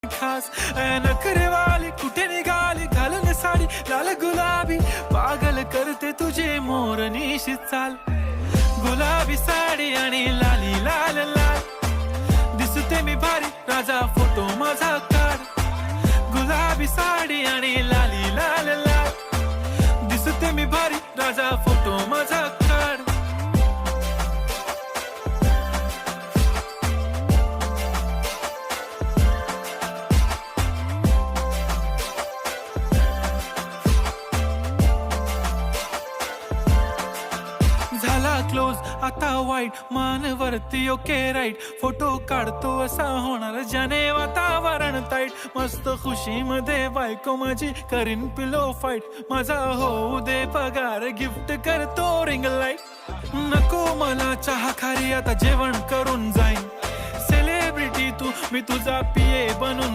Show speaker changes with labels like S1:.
S1: खास नखरेवाली कुठे निघाली घालून साडी लाल गुलाबी पागल करते तुझे मोरनीशी चाल गुलाबी साडी आणि लाली लाल लाल दिसते मी भारी राजा फोटो माझा काढ गुलाबी साडी आणि लाली लाल लाल दिसते मी भारी राजा फोटो माझा काढ झाला क्लोज आता वाईट मानवरती ओके राईट फोटो काढतो असा होणार ज्याने वातावरण ताईट मस्त खुशी मध्ये बायको माझी करीन पिलो फाईट माझा होऊ दे पगार गिफ्ट करतो रिंग लाईट नको मला चहा खारी आता जेवण करून जाईन सेलिब्रिटी तू मी तुझा पिये बनून